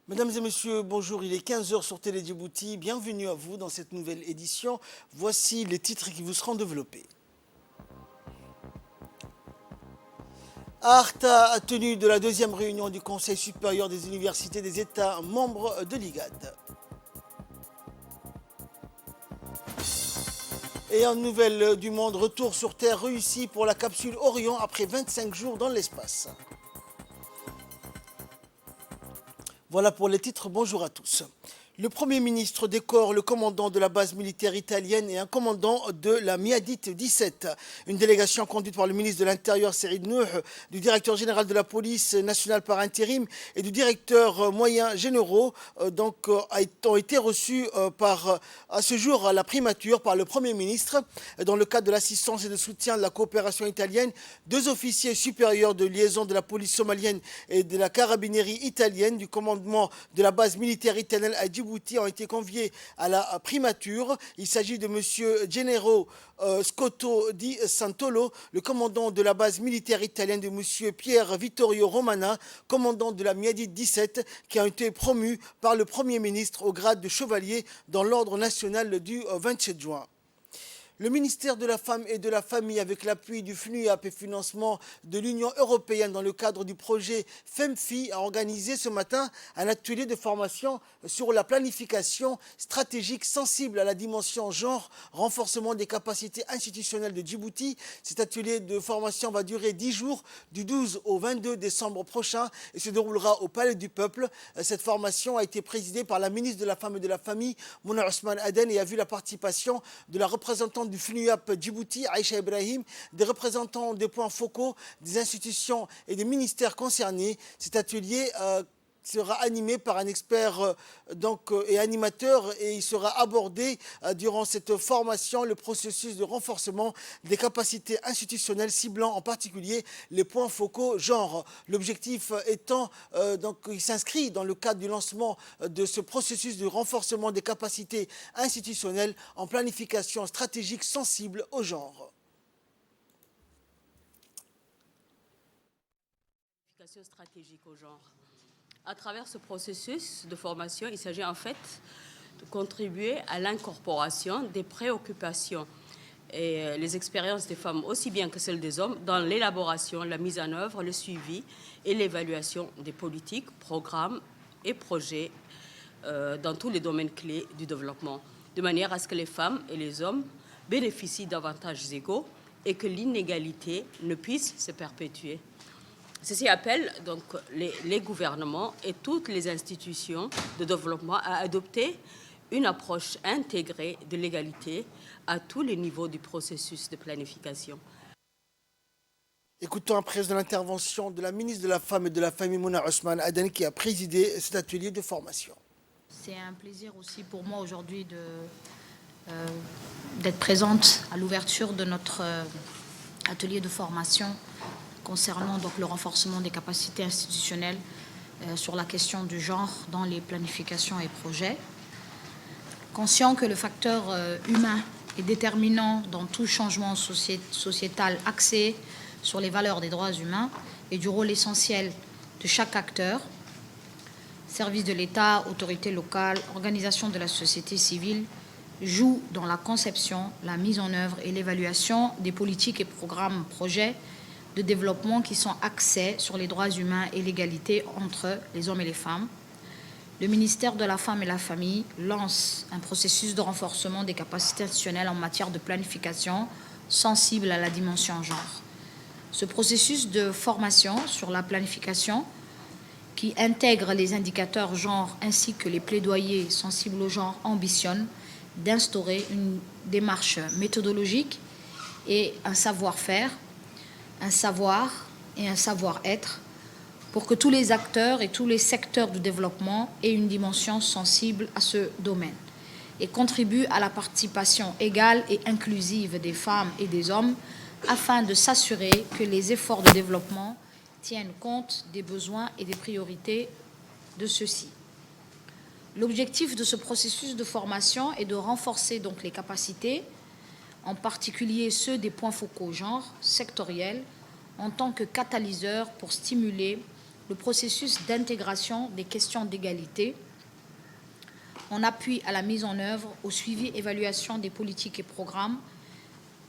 Mesdames et messieurs, bonjour, il est 15 heures sur Télé Djibouti. Bienvenue à vous dans cette nouvelle édition. Voici les titres qui vous seront développés. Arta a tenu de la deuxième réunion du Conseil supérieur des universités des États membres de l'IGAD. Et en nouvelle du monde, retour sur Terre réussi pour la capsule Orion après 25 jours dans l'espace. Voilà pour les titres, bonjour à tous. Le Premier ministre décore le commandant de la base militaire italienne et un commandant de la Miadite 17. Une délégation conduite par le ministre de l'Intérieur, Serid Nouh, du directeur général de la police nationale par intérim et du directeur moyen généraux ont été reçus à ce jour à la primature par le Premier ministre. Dans le cadre de l'assistance et de soutien de la coopération italienne, 2 officiers supérieurs de liaison de la police somalienne et de la carabinerie italienne du commandement de la base militaire italienne à Djibouti ont été conviés à la primature. Il s'agit de M. Gennaro Scotto di Santolo, le commandant de la base militaire italienne, de M. Pier Vittorio Romana, commandant de la Miadite 17, qui a été promu par le Premier ministre au grade de chevalier dans l'ordre national du 27 juin. Le ministère de la Femme et de la Famille, avec l'appui du FNUAP et financement de l'Union européenne dans le cadre du projet FEMFI, a organisé ce matin un atelier de formation sur la planification stratégique sensible à la dimension genre, renforcement des capacités institutionnelles de Djibouti. Cet atelier de formation va durer 10 jours, du 12 au 22 décembre prochain, et se déroulera au Palais du Peuple. Cette formation a été présidée par la ministre de la Femme et de la Famille, Mouna Ousmane Aden, et a vu la participation de la représentante du FNUAP Djibouti, Aïcha Ibrahim, des représentants des points focaux, des institutions et des ministères concernés. Cet atelier sera animé par un expert et animateur, et il sera abordé durant cette formation le processus de renforcement des capacités institutionnelles ciblant en particulier les points focaux genre. L'objectif étant, il s'inscrit dans le cadre du lancement de ce processus de renforcement des capacités institutionnelles en planification stratégique sensible au genre. Planification stratégique au genre. À travers ce processus de formation, il s'agit en fait de contribuer à l'incorporation des préoccupations et les expériences des femmes aussi bien que celles des hommes dans l'élaboration, la mise en œuvre, le suivi et l'évaluation des politiques, programmes et projets dans tous les domaines clés du développement, de manière à ce que les femmes et les hommes bénéficient d'avantages égaux et que l'inégalité ne puisse se perpétuer. Ceci appelle donc les gouvernements et toutes les institutions de développement à adopter une approche intégrée de l'égalité à tous les niveaux du processus de planification. Écoutons à présent l'intervention de la ministre de la Femme et de la Famille, Mouna Ousmane Aden, qui a présidé cet atelier de formation. C'est un plaisir aussi pour moi aujourd'hui d'être présente à l'ouverture de notre atelier de formation concernant donc le renforcement des capacités institutionnelles sur la question du genre dans les planifications et projets. Conscient que le facteur humain est déterminant dans tout changement sociétal axé sur les valeurs des droits humains et du rôle essentiel de chaque acteur, services de l'État, autorités locales, organisations de la société civile, joue dans la conception, la mise en œuvre et l'évaluation des politiques et programmes projets de développement qui sont axés sur les droits humains et l'égalité entre les hommes et les femmes. Le ministère de la Femme et la Famille lance un processus de renforcement des capacités institutionnelles en matière de planification sensible à la dimension genre. Ce processus de formation sur la planification qui intègre les indicateurs genre ainsi que les plaidoyers sensibles au genre ambitionne d'instaurer une démarche méthodologique et un savoir-faire, un savoir et un savoir-être pour que tous les acteurs et tous les secteurs du développement aient une dimension sensible à ce domaine et contribuent à la participation égale et inclusive des femmes et des hommes afin de s'assurer que les efforts de développement tiennent compte des besoins et des priorités de ceux-ci. L'objectif de ce processus de formation est de renforcer donc les capacités, en particulier ceux des points focaux genre sectoriels, en tant que catalyseurs pour stimuler le processus d'intégration des questions d'égalité en appui à la mise en œuvre, au suivi et évaluation des politiques et programmes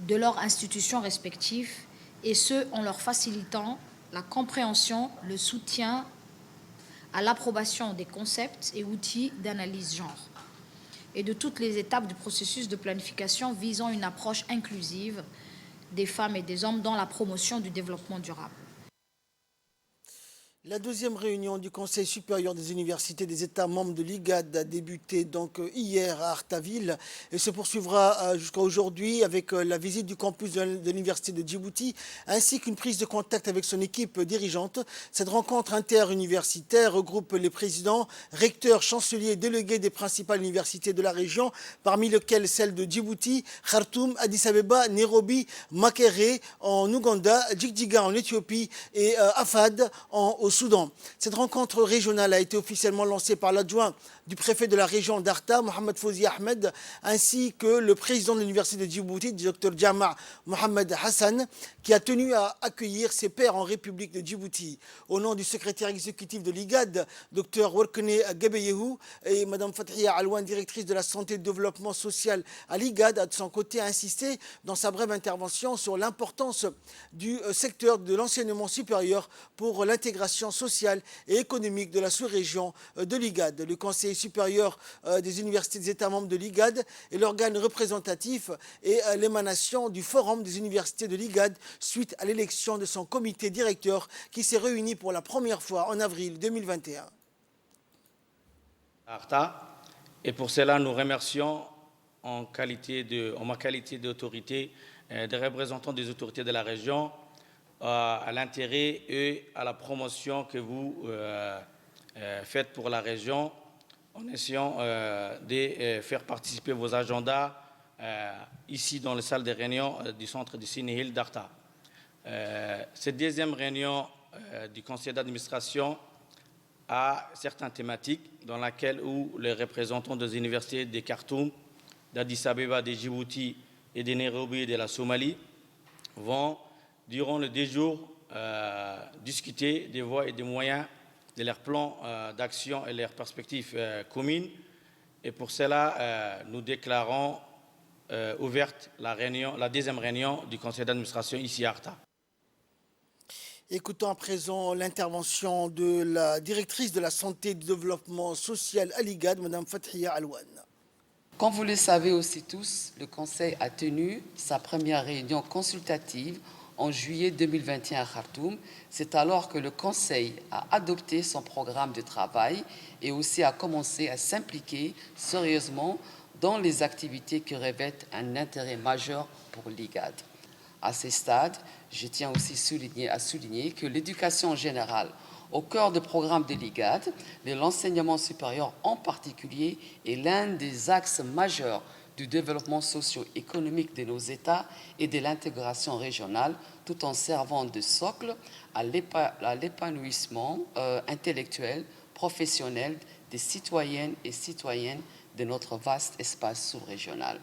de leurs institutions respectives, et ce, en leur facilitant la compréhension, le soutien à l'approbation des concepts et outils d'analyse genre, et de toutes les étapes du processus de planification visant une approche inclusive des femmes et des hommes dans la promotion du développement durable. La deuxième réunion du Conseil supérieur des universités des États membres de l'IGAD a débuté donc hier à Artaville et se poursuivra jusqu'à aujourd'hui avec la visite du campus de l'université de Djibouti ainsi qu'une prise de contact avec son équipe dirigeante. Cette rencontre interuniversitaire regroupe les présidents, recteurs, chanceliers et délégués des principales universités de la région, parmi lesquelles celles de Djibouti, Khartoum, Addis Abeba, Nairobi, Makerere en Ouganda, Djigdjiga en Éthiopie et Afad au Soudan. Cette rencontre régionale a été officiellement lancée par l'adjoint du préfet de la région d'Arta, Mohamed Fouzi Ahmed, ainsi que le président de l'université de Djibouti, Dr Jama Mohamed Hassan, qui a tenu à accueillir ses pairs en République de Djibouti. Au nom du secrétaire exécutif de l'IGAD, Dr Werkene Gebeyehu, et Mme Fathia Alouane, directrice de la santé et du développement social à l'IGAD, a de son côté insisté dans sa brève intervention sur l'importance du secteur de l'enseignement supérieur pour l'intégration sociale et économique de la sous-région de l'IGAD. Le Conseil supérieur des universités des États membres de l'IGAD est l'organe représentatif et l'émanation du Forum des universités de l'IGAD suite à l'élection de son comité directeur qui s'est réuni pour la première fois en avril 2021. Arta, et pour cela nous remercions en ma qualité d'autorité des représentants des autorités de la région à l'intérêt et à la promotion que vous faites pour la région en essayant de faire participer vos agendas ici dans la salle de réunion du centre de Sinihil d'Arta. Cette deuxième réunion du conseil d'administration a certaines thématiques dans lesquelles les représentants des universités de Khartoum, d'Addis Abeba, de Djibouti et de Nairobi et de la Somalie vont, durant les 2 jours, discuter des voies et des moyens de leurs plans d'action et leurs perspectives communes. Et pour cela, nous déclarons ouverte la deuxième réunion du conseil d'administration ici à Arta. Écoutons à présent l'intervention de la directrice de la santé et du développement social à l'IGAD, Mme Fathia Alouane. Comme vous le savez aussi tous, le Conseil a tenu sa première réunion consultative en juillet 2021 à Khartoum. C'est alors que le Conseil a adopté son programme de travail et aussi a commencé à s'impliquer sérieusement dans les activités qui revêtent un intérêt majeur pour l'IGAD. À ce stade, je tiens aussi à souligner que l'éducation générale au cœur du programme de l'IGAD, l'enseignement supérieur en particulier, est l'un des axes majeurs du développement socio-économique de nos États et de l'intégration régionale, tout en servant de socle à l'épanouissement intellectuel, professionnel des citoyennes et citoyens de notre vaste espace sous-régional.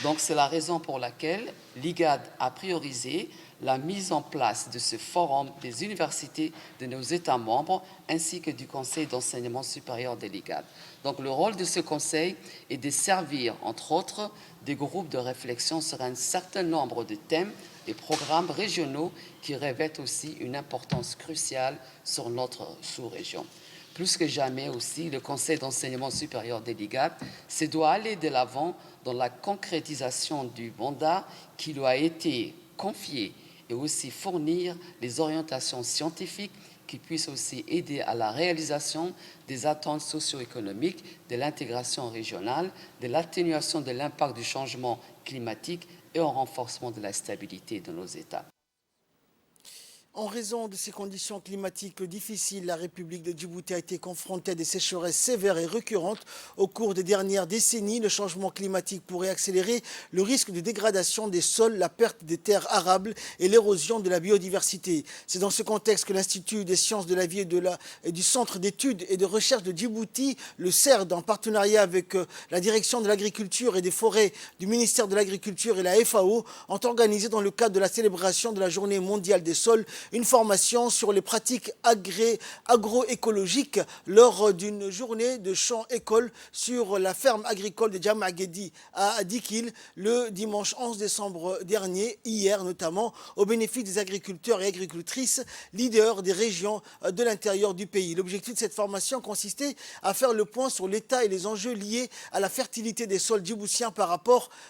Donc c'est la raison pour laquelle l'IGAD a priorisé la mise en place de ce forum des universités de nos États membres ainsi que du Conseil d'enseignement supérieur de l'IGAD. Donc le rôle de ce conseil est de servir, entre autres, des groupes de réflexion sur un certain nombre de thèmes et programmes régionaux qui revêtent aussi une importance cruciale sur notre sous-région. Plus que jamais aussi, le Conseil d'enseignement supérieur de l'IGAD se doit aller de l'avant dans la concrétisation du mandat qui lui a été confié et aussi fournir les orientations scientifiques qui puissent aussi aider à la réalisation des attentes socio-économiques, de l'intégration régionale, de l'atténuation de l'impact du changement climatique et au renforcement de la stabilité de nos États. En raison de ces conditions climatiques difficiles, la République de Djibouti a été confrontée à des sécheresses sévères et récurrentes au cours des dernières décennies. Le changement climatique pourrait accélérer le risque de dégradation des sols, la perte des terres arables et l'érosion de la biodiversité. C'est dans ce contexte que l'Institut des sciences de la vie et du Centre d'études et de recherche de Djibouti, le CERD, en partenariat avec la Direction de l'agriculture et des forêts du ministère de l'Agriculture et la FAO, ont organisé dans le cadre de la célébration de la Journée mondiale des sols une formation sur les pratiques agroécologiques lors d'une journée de champ-école sur la ferme agricole de Djamagedi à Dikil le dimanche 11 décembre dernier, hier notamment, au bénéfice des agriculteurs et agricultrices leaders des régions de l'intérieur du pays. L'objectif de cette formation consistait à faire le point sur l'état et les enjeux liés à la fertilité des sols djiboutiens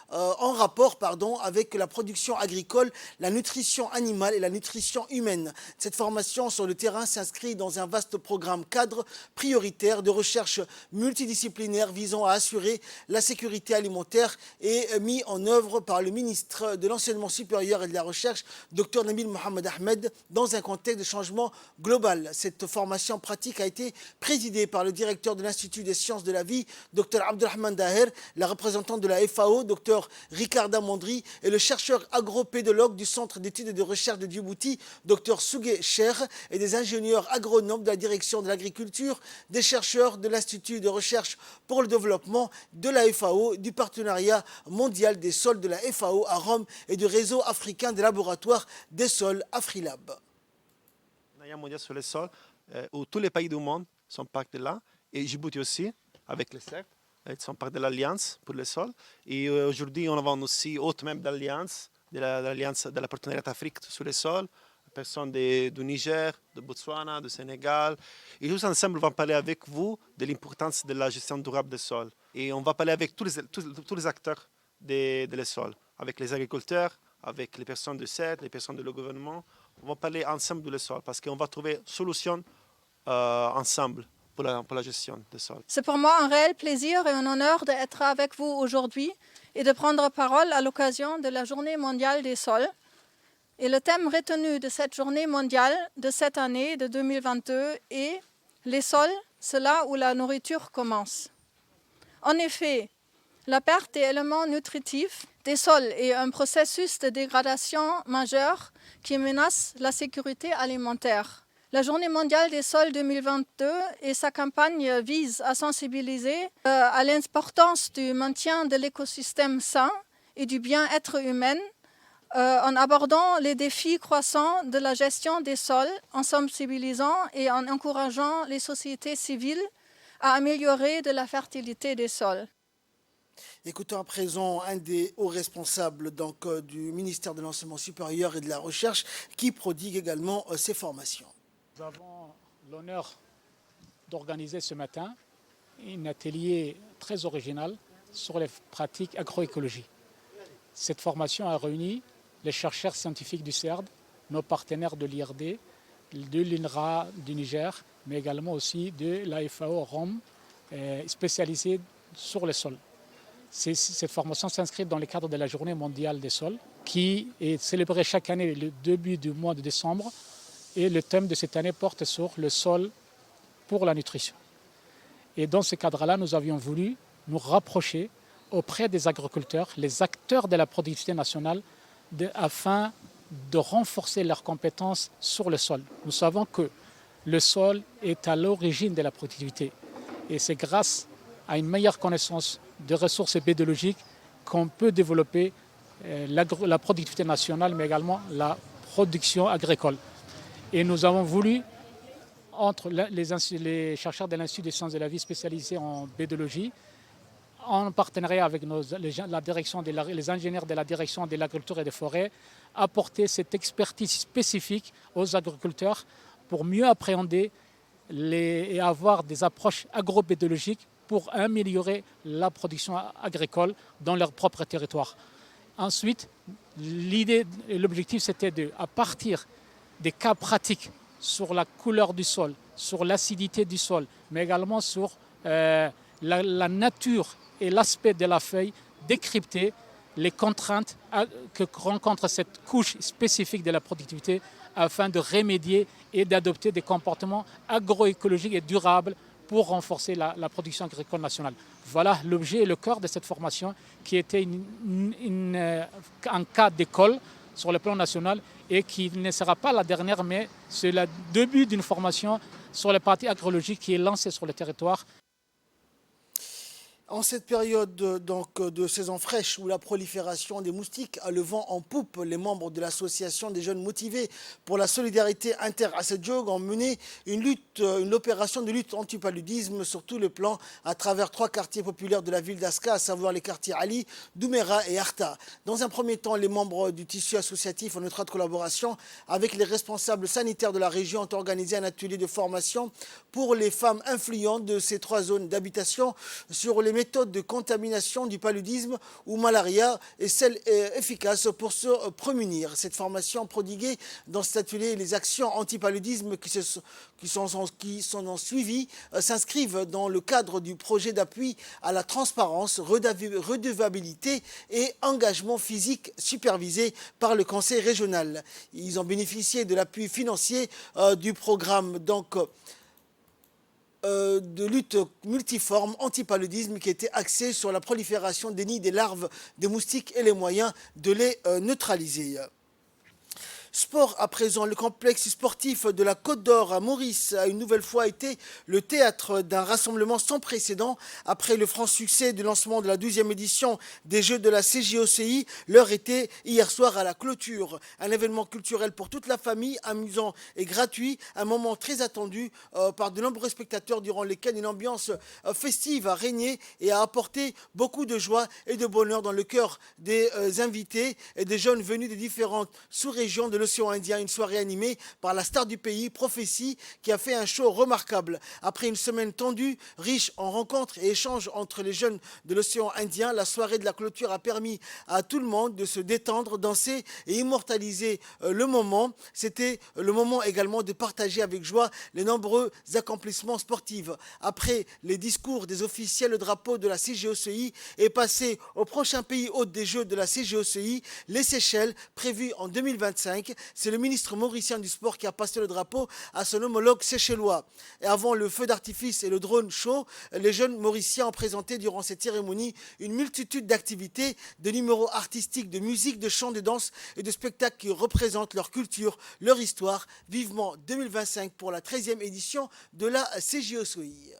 en rapport avec la production agricole, la nutrition animale et la nutrition humaine. Cette formation sur le terrain s'inscrit dans un vaste programme cadre prioritaire de recherche multidisciplinaire visant à assurer la sécurité alimentaire et mis en œuvre par le ministre de l'Enseignement supérieur et de la Recherche, Dr Nabil Mohamed Ahmed, dans un contexte de changement global. Cette formation pratique a été présidée par le directeur de l'Institut des sciences de la vie, Dr Abdelrahman Daher, la représentante de la FAO, Dr Ricarda Mondri, et le chercheur agropédologue du Centre d'études et de recherche de Djibouti, Dr Sougué Cher, et des ingénieurs agronomes de la direction de l'agriculture, des chercheurs de l'Institut de recherche pour le développement de la FAO, du partenariat mondial des sols de la FAO à Rome et du réseau africain des laboratoires des sols Afrilab. Partenariat mondial sur les sols, où tous les pays du monde sont partis là, et Djibouti aussi, avec les CERT. Ils sont partis de l'Alliance pour les sols. Et aujourd'hui, on a aussi autre même d'Alliance, de l'Alliance de la partenariat Afrique sur les sols, personnes du Niger, de Botswana, du Sénégal. Et tous ensemble, on va parler avec vous de l'importance de la gestion durable des sols. Et on va parler avec tous les acteurs des sols, avec les agriculteurs, avec les personnes de CERT, les personnes de le gouvernement. On va parler ensemble des sols parce qu'on va trouver une solution ensemble pour la gestion des sols. C'est pour moi un réel plaisir et un honneur d'être avec vous aujourd'hui et de prendre parole à l'occasion de la Journée mondiale des sols. Et le thème retenu de cette Journée mondiale de cette année, de 2022, est « Les sols, c'est là où la nourriture commence ». En effet, la perte des éléments nutritifs des sols est un processus de dégradation majeur qui menace la sécurité alimentaire. La Journée mondiale des sols 2022 et sa campagne visent à sensibiliser à l'importance du maintien de l'écosystème sain et du bien-être humain en abordant les défis croissants de la gestion des sols, en sensibilisant et en encourageant les sociétés civiles à améliorer de la fertilité des sols. Écoutons à présent un des hauts responsables du ministère de l'Enseignement supérieur et de la Recherche qui prodigue également ces formations. Nous avons l'honneur d'organiser ce matin un atelier très original sur les pratiques agroécologie. Cette formation a réuni les chercheurs scientifiques du CERD, nos partenaires de l'IRD, de l'INRA du Niger, mais également aussi de la FAO Rome, spécialisée sur les sols. Cette formation s'inscrit dans le cadre de la Journée mondiale des sols, qui est célébrée chaque année le début du mois de décembre. Et le thème de cette année porte sur le sol pour la nutrition. Et dans ce cadre-là, nous avions voulu nous rapprocher auprès des agriculteurs, les acteurs de la productivité nationale, afin de renforcer leurs compétences sur le sol. Nous savons que le sol est à l'origine de la productivité. Et c'est grâce à une meilleure connaissance des ressources biologiques qu'on peut développer la productivité nationale, mais également la production agricole. Et nous avons voulu, entre les chercheurs de l'Institut des sciences de la vie spécialisés en biologie, en partenariat avec les ingénieurs de la direction de l'agriculture et des forêts, apporter cette expertise spécifique aux agriculteurs pour mieux appréhender et avoir des approches agro-biologiques pour améliorer la production agricole dans leur propre territoire. Ensuite, l'idée et l'objectif, c'était à partir des cas pratiques sur la couleur du sol, sur l'acidité du sol, mais également sur la nature et l'aspect de la feuille, décrypter les contraintes que rencontre cette couche spécifique de la productivité afin de remédier et d'adopter des comportements agroécologiques et durables pour renforcer la production agricole nationale. Voilà l'objet et le cœur de cette formation qui était un cas d'école sur le plan national et qui ne sera pas la dernière, mais c'est le début d'une formation sur les pratiques agroécologiques qui est lancée sur le territoire. En cette période de saison fraîche où la prolifération des moustiques a le vent en poupe, les membres de l'association des jeunes motivés pour la solidarité inter-Assedjog ont mené une opération de lutte anti-paludisme sur tout le plan à travers 3 quartiers populaires de la ville d'Aska, à savoir les quartiers Ali, Doumera et Arta. Dans un premier temps, les membres du tissu associatif en étroite collaboration avec les responsables sanitaires de la région ont organisé un atelier de formation pour les femmes influentes de ces 3 zones d'habitation sur les méthodes de contamination du paludisme ou malaria et celles efficaces pour se prémunir. Cette formation prodiguée dans cet atelier, les actions anti-paludisme qui sont suivies s'inscrivent dans le cadre du projet d'appui à la transparence, redevabilité et engagement physique supervisé par le conseil régional. Ils ont bénéficié de l'appui financier du programme de lutte multiforme anti-paludisme qui était axé sur la prolifération des nids des larves des moustiques et les moyens de les neutraliser. Sport à présent, le complexe sportif de la Côte d'Or à Maurice a une nouvelle fois été le théâtre d'un rassemblement sans précédent après le franc succès du lancement de la 12e édition des Jeux de la CJOCI. L'heure était hier soir à la clôture. Un événement culturel pour toute la famille, amusant et gratuit, un moment très attendu par de nombreux spectateurs durant lesquels une ambiance festive a régné et a apporté beaucoup de joie et de bonheur dans le cœur des invités et des jeunes venus des différentes sous-régions de l'océan Indien, une soirée animée par la star du pays, Prophétie, qui a fait un show remarquable. Après une semaine tendue, riche en rencontres et échanges entre les jeunes de l'océan Indien, la soirée de la clôture a permis à tout le monde de se détendre, danser et immortaliser le moment. C'était le moment également de partager avec joie les nombreux accomplissements sportifs. Après les discours des officiels, le drapeau de la CJOCI est passé au prochain pays hôte des Jeux de la CJOCI, les Seychelles, prévu en 2025. C'est le ministre mauricien du sport qui a passé le drapeau à son homologue séchellois. Et avant le feu d'artifice et le drone show, les jeunes mauriciens ont présenté durant cette cérémonie une multitude d'activités, de numéros artistiques, de musique, de chants, de danse et de spectacles qui représentent leur culture, leur histoire. Vivement 2025 pour la 13e édition de la CJOCI.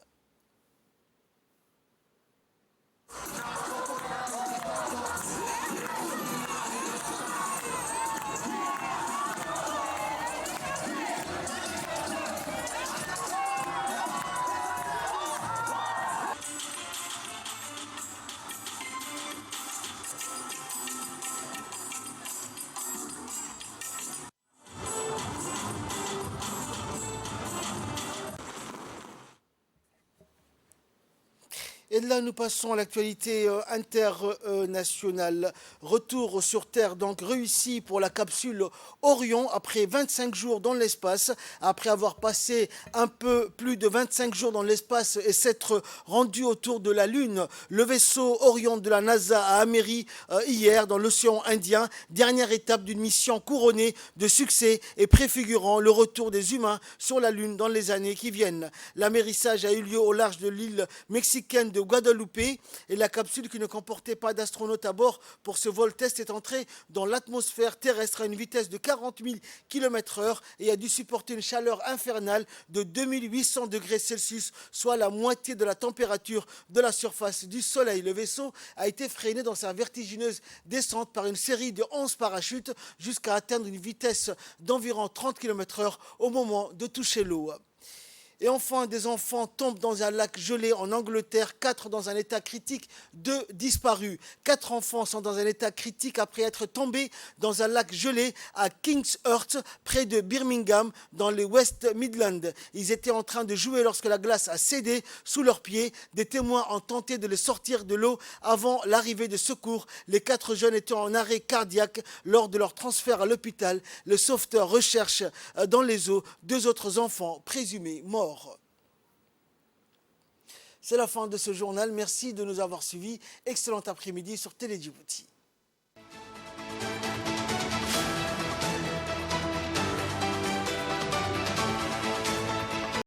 Et de là, nous passons à l'actualité internationale. Retour sur Terre, donc réussi pour la capsule Orion après 25 jours dans l'espace. Après avoir passé un peu plus de 25 jours dans l'espace et s'être rendu autour de la Lune, le vaisseau Orion de la NASA a améri hier dans l'océan Indien. Dernière étape d'une mission couronnée de succès et préfigurant le retour des humains sur la Lune dans les années qui viennent. L'amérissage a eu lieu au large de l'île mexicaine de Guadeloupe et la capsule qui ne comportait pas d'astronautes à bord pour ce vol test est entrée dans l'atmosphère terrestre à une vitesse de 40 000 km/h et a dû supporter une chaleur infernale de 2800 degrés Celsius, soit la moitié de la température de la surface du Soleil. Le vaisseau a été freiné dans sa vertigineuse descente par une série de 11 parachutes jusqu'à atteindre une vitesse d'environ 30 km/h au moment de toucher l'eau. Et enfin, des enfants tombent dans un lac gelé en Angleterre, 4 dans un état critique, 2 disparus. 4 enfants sont dans un état critique après être tombés dans un lac gelé à Kingsheath, près de Birmingham, dans les West Midlands. Ils étaient en train de jouer lorsque la glace a cédé sous leurs pieds. Des témoins ont tenté de les sortir de l'eau avant l'arrivée de secours. Les 4 jeunes étaient en arrêt cardiaque lors de leur transfert à l'hôpital. Le sauveteur recherche dans les eaux 2 autres enfants présumés morts. C'est la fin de ce journal. Merci de nous avoir suivis. Excellent après-midi sur Télé Djibouti.